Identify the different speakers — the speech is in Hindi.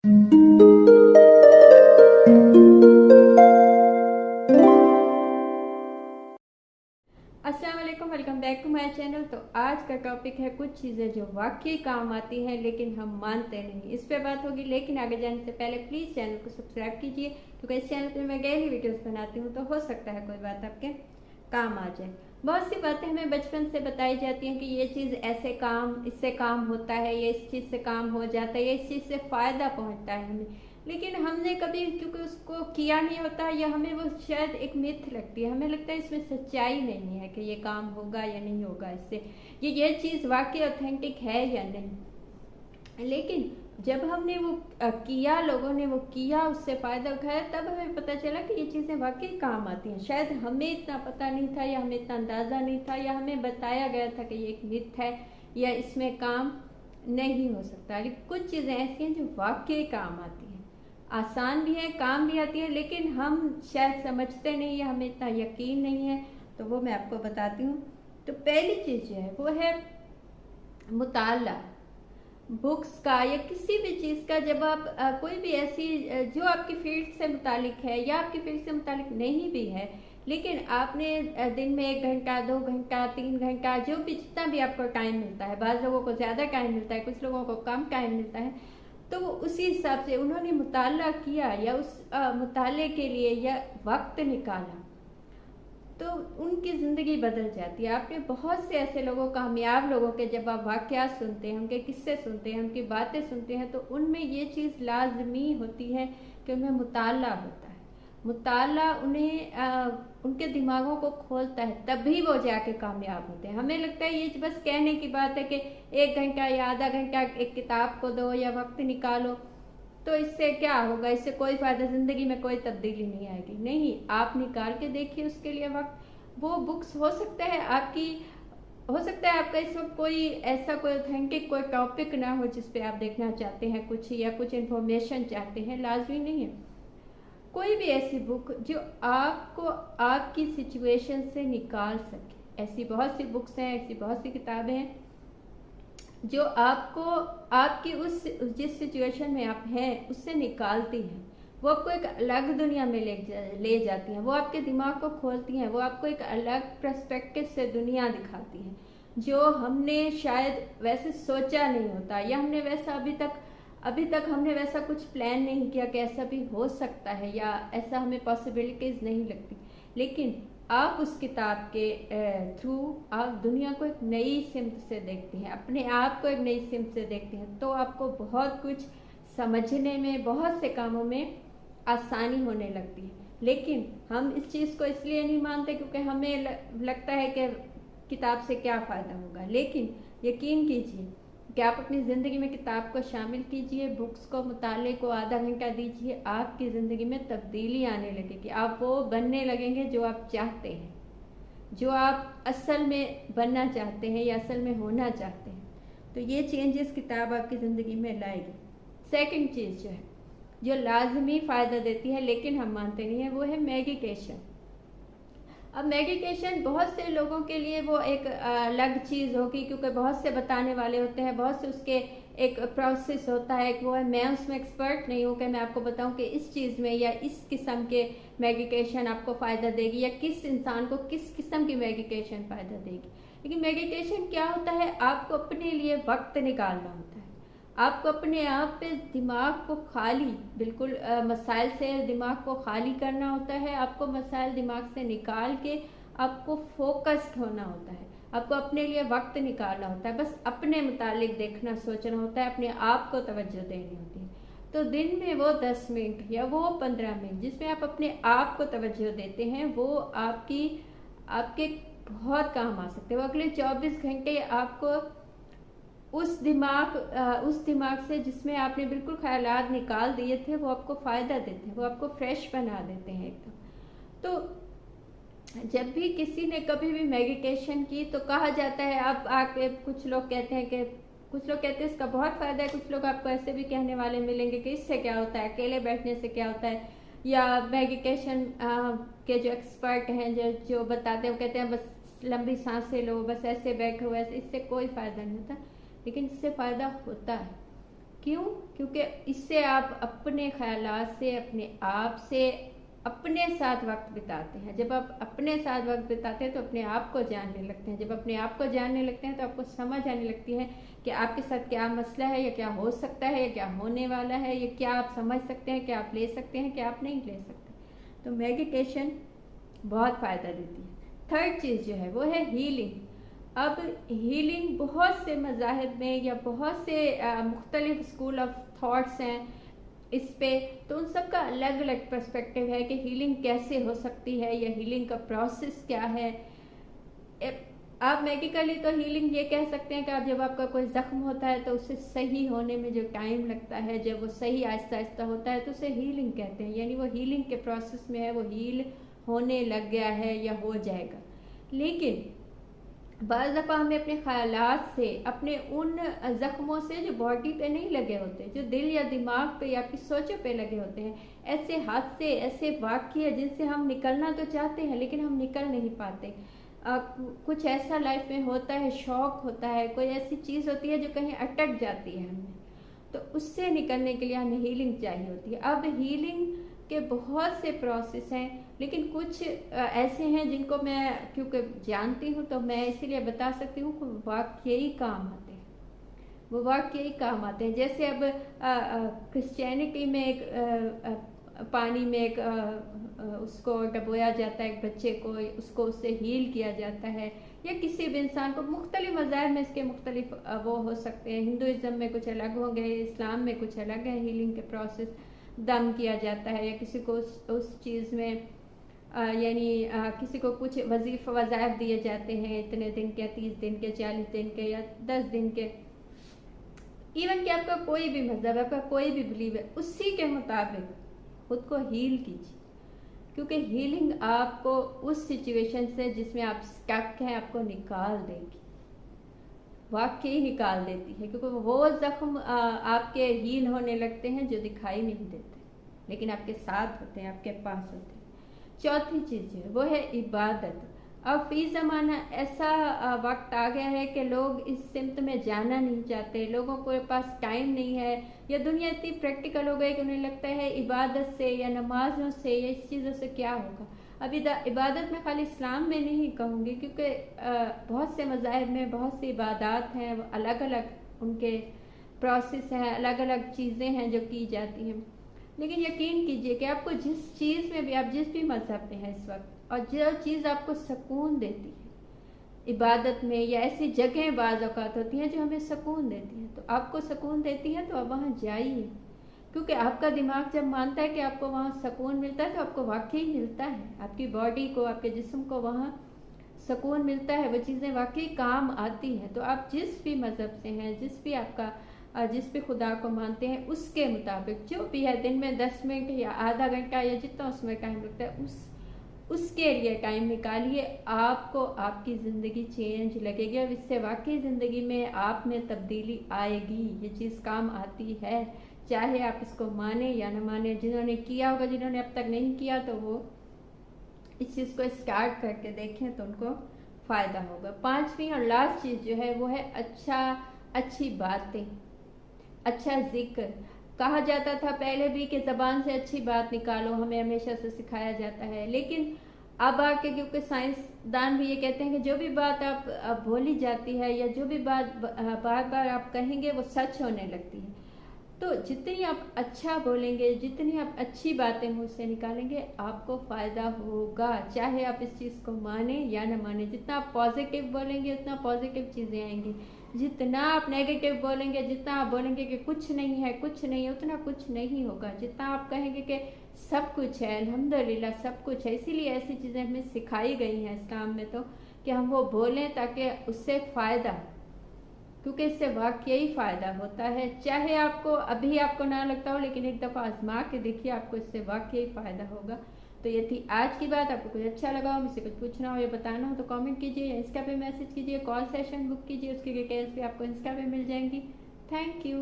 Speaker 1: अस्सलाम वालेकुम, welcome back to my channel. तो आज का टॉपिक है कुछ चीज़ें जो वाकई काम आती हैं लेकिन हम मानते नहीं। इस पे बात होगी, लेकिन आगे जाने से पहले प्लीज़ चैनल को सब्सक्राइब कीजिए, क्योंकि इस चैनल पे मैं डेली वीडियोस बनाती हूँ, तो हो सकता है कोई बात आपके काम आ जाए। बहुत सी बातें हमें बचपन से बताई जाती हैं कि ये चीज़ ऐसे काम, इससे काम होता है, ये इस चीज़ से काम हो जाता है, ये इस चीज़ से फ़ायदा पहुँचता है हमें, लेकिन हमने कभी क्योंकि उसको किया नहीं होता, या हमें वो शायद एक मिथ लगती है, हमें लगता है इसमें सच्चाई नहीं है कि ये काम होगा या नहीं होगा, इससे ये चीज़ वाकई ऑथेंटिक है या नहीं। लेकिन जब हमने वो किया, लोगों ने वो किया, उससे फ़ायदा उठाया, तब हमें पता चला कि ये चीज़ें वाकई काम आती हैं। शायद हमें इतना पता नहीं था, या हमें इतना अंदाज़ा नहीं था, या हमें बताया गया था कि ये एक मिथ है या इसमें काम नहीं हो सकता। लेकिन कुछ चीज़ें ऐसी हैं जो वाकई काम आती हैं, आसान भी है, काम भी आती है, लेकिन हम शायद समझते नहीं, या हमें इतना यकीन नहीं है। तो वो मैं आपको बताती हूँ। तो पहली चीज़ जो है वो है मुताला, बुक्स का या किसी भी चीज़ का। जब आप कोई भी ऐसी जो आपकी फील्ड से मुतालिक है या आपकी फील्ड से मुतालिक नहीं भी है, लेकिन आपने दिन में 1 घंटा, 2 घंटा, 3 घंटा, जो भी जितना भी आपको टाइम मिलता है, बाज़ लोगों को ज़्यादा टाइम मिलता है, कुछ लोगों को कम टाइम मिलता है, तो उसी हिसाब से उन्होंने मुताला किया या उस मुताले के लिए या वक्त निकाला, तो उनकी ज़िंदगी बदल जाती है। आपने बहुत से ऐसे लोगों, कामयाब लोगों के जब आप वाक़यात सुनते हैं, उनके किस्से सुनते हैं, उनकी बातें सुनते हैं, तो उनमें ये चीज़ लाजमी होती है कि उनमें मुताला होता है। मुताला उन्हें उनके दिमागों को खोलता है, तभी वो जाके कामयाब होते हैं। हमें लगता है ये बस कहने की बात है कि 1 घंटा या आधा घंटा एक किताब को दो या वक्त निकालो, तो इससे क्या होगा, इससे कोई फ़ायदा, ज़िंदगी में कोई तब्दीली नहीं आएगी। नहीं, आप निकाल के देखिए उसके लिए वक्त। वो बुक्स हो सकता है आपकी, हो सकता है आपका इस वक्त कोई ऐसा कोई ऑथेंटिक कोई टॉपिक ना हो जिस पे आप देखना चाहते हैं कुछ, या कुछ इन्फॉर्मेशन चाहते हैं, लाजमी नहीं है। कोई भी ऐसी बुक जो आपको आपकी सिचुएशन से निकाल सके, ऐसी बहुत सी बुक्स हैं, ऐसी बहुत सी किताबें हैं जो आपको आपकी उस जिस सिचुएशन में आप हैं उससे निकालती हैं। वो आपको एक अलग दुनिया में ले जाती हैं, वो आपके दिमाग को खोलती हैं, वो आपको एक अलग पर्सपेक्टिव से दुनिया दिखाती हैं, जो हमने शायद वैसे सोचा नहीं होता, या हमने वैसा अभी तक हमने वैसा कुछ प्लान नहीं किया कि ऐसा भी हो सकता है, या ऐसा हमें पॉसिबिलिटीज़ नहीं लगती। लेकिन आप उस किताब के थ्रू आप दुनिया को एक नई सिमत से देखते हैं, अपने आप को एक नई सिमत से देखते हैं, तो आपको बहुत कुछ समझने में, बहुत से कामों में आसानी होने लगती है। लेकिन हम इस चीज़ को इसलिए नहीं मानते क्योंकि हमें लगता है कि किताब से क्या फ़ायदा होगा। लेकिन यकीन कीजिए कि आप अपनी ज़िंदगी में किताब को शामिल कीजिए, बुक्स को, मुताले को आधा घंटा दीजिए, आपकी ज़िंदगी में तब्दीली आने लगेगी। आप वो बनने लगेंगे जो आप चाहते हैं, जो आप असल में बनना चाहते हैं या असल में होना चाहते हैं। तो ये चेंजेस किताब आपकी ज़िंदगी में लाएगी। सेकंड चीज़ जो है, जो लाजमी फ़ायदा देती है लेकिन हम मानते नहीं हैं, वो है मेडिटेशन। अब मेडिटेशन बहुत से लोगों के लिए वो एक अलग चीज़ होगी, क्योंकि बहुत से बताने वाले होते हैं, बहुत से उसके एक प्रोसेस होता है कि वो है। मैं उसमें एक्सपर्ट नहीं हूँ कि मैं आपको बताऊँ कि इस चीज़ में या इस किस्म के मेडिटेशन आपको फ़ायदा देगी, या किस इंसान को किस किस्म की मेडिटेशन फ़ायदा देगी। लेकिन मेडिटेशन क्या होता है, आपको अपने लिए वक्त निकालना होता है, आपको अपने आप पे दिमाग को खाली, बिल्कुल मसाइल से दिमाग को खाली करना होता है, आपको मसाइल दिमाग से निकाल के आपको फोकस्ड होना होता है, आपको अपने लिए वक्त निकालना होता है, बस अपने मुतालिक देखना, सोचना होता है, अपने आप को तवज्जो देनी होती है। तो दिन में वो 10 मिनट या वो 15 मिनट जिसमें आप अपने आप को तवज्जो देते हैं, वो आपके बहुत काम आ सकते हैं। वो अगले 24 घंटे आपको उस दिमाग से जिसमें आपने बिल्कुल ख्यालात निकाल दिए थे, वो आपको फ़ायदा देते हैं, वो आपको फ्रेश बना देते हैं एकदम। तो जब भी किसी ने कभी भी मेडिटेशन की तो कहा जाता है, आप आके कुछ लोग कहते हैं इसका बहुत फ़ायदा है, कुछ लोग आपको ऐसे भी कहने वाले मिलेंगे कि इससे क्या होता है, अकेले बैठने से क्या होता है, या मेडिटेशन के जो एक्सपर्ट हैं जो बताते हैं, वो कहते हैं बस लंबी सांसें लो, बस ऐसे बैठो, ऐसे, इससे कोई फ़ायदा नहीं होता। लेकिन इससे फ़ायदा होता है। क्यों? क्योंकि इससे आप अपने ख्यालात से, अपने आप से, अपने साथ वक्त बिताते हैं। जब आप अपने साथ वक्त बिताते हैं तो अपने आप को जानने लगते हैं। जब अपने आप को जानने लगते हैं तो आपको समझ आने लगती है कि आपके साथ क्या मसला है, या क्या हो सकता है, या क्या होने वाला है, या क्या आप समझ सकते हैं, क्या आप ले सकते हैं, क्या आप नहीं ले सकते। तो मेडिटेशन बहुत फ़ायदा देती है। थर्ड चीज़ जो है वो है हीलिंग। अब हीलिंग बहुत से मज़ाहिब में या बहुत से मुख्तलिफ स्कूल ऑफ थॉट्स हैं इस पे, तो उन सब का अलग अलग पर्सपेक्टिव है कि हीलिंग कैसे हो सकती है या हीलिंग का प्रोसेस क्या है। आप मेडिकली तो हीलिंग ये कह सकते हैं कि आप जब आपका कोई ज़ख्म होता है तो उसे सही होने में जो टाइम लगता है, जब वो सही आहिस्ता आहिस्ता होता है तो उसे हीलिंग कहते हैं, यानी वो हीलिंग के प्रोसेस में है, वो हील होने लग गया है या हो जाएगा। लेकिन बाज़ दफ़ा हमें अपने ख़यालात से, अपने उन ज़ख्मों से जो बॉडी पे नहीं लगे होते, जो दिल या दिमाग पे या आपकी सोचों पे लगे होते हैं, ऐसे हादसे, ऐसे वाक़ये जिनसे हम निकलना तो चाहते हैं लेकिन हम निकल नहीं पाते। कुछ ऐसा लाइफ में होता है, शौक होता है, कोई ऐसी चीज़ होती है जो कहीं अटक जाती है हमें, तो उससे निकलने के लिए हमें हीलिंग चाहिए होती है। अब हीलिंग के बहुत से प्रोसेस हैं, लेकिन कुछ ऐसे हैं जिनको मैं क्योंकि जानती हूँ तो मैं इसीलिए बता सकती हूँ कि वाकई काम आते हैं, वो वाकई काम आते हैं। जैसे अब क्रिश्चियनिटी में एक पानी में एक उसको डबोया जाता है, एक बच्चे को, उसको उससे हील किया जाता है, या किसी भी इंसान को। मुख्तलिफ मज़ाहिब में इसके मुख्तलिफ वो हो सकते हैं। हिंदुज़म में कुछ अलग होंगे, इस्लाम में कुछ अलग है हीलिंग के प्रोसेस। दम किया जाता है, या किसी को उस चीज़ में यानी किसी को कुछ वज़ाइफ दिए जाते हैं, इतने दिन के, 30 दिन के, 40 दिन के, या 10 दिन के। इवन कि आपका कोई भी मज़हब, आपका कोई भी बिलीव है, उसी के मुताबिक खुद को हील कीजिए, क्योंकि हीलिंग आपको उस सिचुएशन से जिसमें आप स्टक हैं आपको निकाल देगी, वाकई निकाल देती है। क्योंकि वो ज़ख्म आपके हील होने लगते हैं जो दिखाई नहीं देते, लेकिन आपके साथ होते हैं, आपके पास होते हैं। चौथी चीज़ है वो है इबादत। अब फी ज़माना ऐसा वक्त आ गया है कि लोग इस सिमत में जाना नहीं चाहते, लोगों के पास टाइम नहीं है, या दुनिया इतनी प्रैक्टिकल हो गई कि उन्हें लगता है इबादत से या नमाज़ों से या इस चीज़ों से क्या होगा। अब इबादत में खाली इस्लाम में नहीं कहूँगी, क्योंकि बहुत से मज़ाहिब में बहुत सी इबादत हैं, अलग अलग उनके प्रोसेस हैं, अलग अलग चीज़ें हैं जो की जाती हैं। लेकिन यकीन कीजिए कि आपको जिस चीज़ में भी, आप जिस भी मज़हब में हैं इस वक्त, और जो चीज़ आपको सुकून देती है इबादत में, या ऐसी जगह बाज़ औक़ात होती हैं जो हमें सुकून देती हैं, तो आपको सुकून देती हैं तो आप वहाँ जाइए। क्योंकि आपका दिमाग जब मानता है कि आपको वहाँ सुकून मिलता है तो आपको वाकई मिलता है, आपकी बॉडी को, आपके जिस्म को वहाँ सुकून मिलता है, वो चीज़ें वाकई काम आती हैं। तो आप जिस भी मज़हब से हैं, जिस भी खुदा को मानते हैं, उसके मुताबिक जो भी है, दिन में 10 मिनट या आधा घंटा या जितना उसमें टाइम लगता है, उसके लिए टाइम निकालिए। आपको आपकी ज़िंदगी चेंज लगेगी और इससे वाकई ज़िंदगी में आप में तब्दीली आएगी। ये चीज़ काम आती है, चाहे आप इसको माने या न माने। जिन्होंने किया होगा, जिन्होंने अब तक नहीं किया, तो वो इस चीज़ को स्टार्ट करके देखें तो उनको फ़ायदा होगा। पांचवी और लास्ट चीज़ जो है वो है अच्छी बातें, अच्छा जिक्र। कहा जाता था पहले भी कि ज़बान से अच्छी बात निकालो, हमें हमेशा से सिखाया जाता है। लेकिन अब आके, क्योंकि साइंसदान भी ये कहते हैं कि जो भी बात आप बोली जाती है, या जो भी बात बार बार आप कहेंगे, वो सच होने लगती है। तो जितनी आप अच्छा बोलेंगे, जितनी आप अच्छी बातें मुँह से निकालेंगे, आपको फ़ायदा होगा, चाहे आप इस चीज़ को माने या न माने। जितना आप पॉजिटिव बोलेंगे उतना पॉजिटिव चीज़ें आएंगी, जितना आप नेगेटिव बोलेंगे, जितना आप बोलेंगे कि कुछ नहीं है, कुछ नहीं है, उतना कुछ नहीं होगा। जितना आप कहेंगे कि सब कुछ है, अल्हम्दुलिल्लाह सब कुछ है। इसीलिए ऐसी चीज़ें हमें सिखाई गई हैं इस्लाम में, तो कि हम वो बोलें ताकि उससे फ़ायदा, क्योंकि इससे वाकई फ़ायदा होता है। चाहे आपको ना लगता हो, लेकिन एक दफ़ा आजमा के देखिए, आपको इससे वाकई फ़ायदा होगा। तो ये थी आज की बात। आपको कुछ अच्छा लगा हो, मुझसे कुछ पूछना हो या बताना हो तो कमेंट कीजिए, या इंस्टा पे मैसेज कीजिए, कॉल सेशन बुक कीजिए, उसकी डिटेल्स भी आपको इंस्टा पे मिल जाएंगी। Thank you.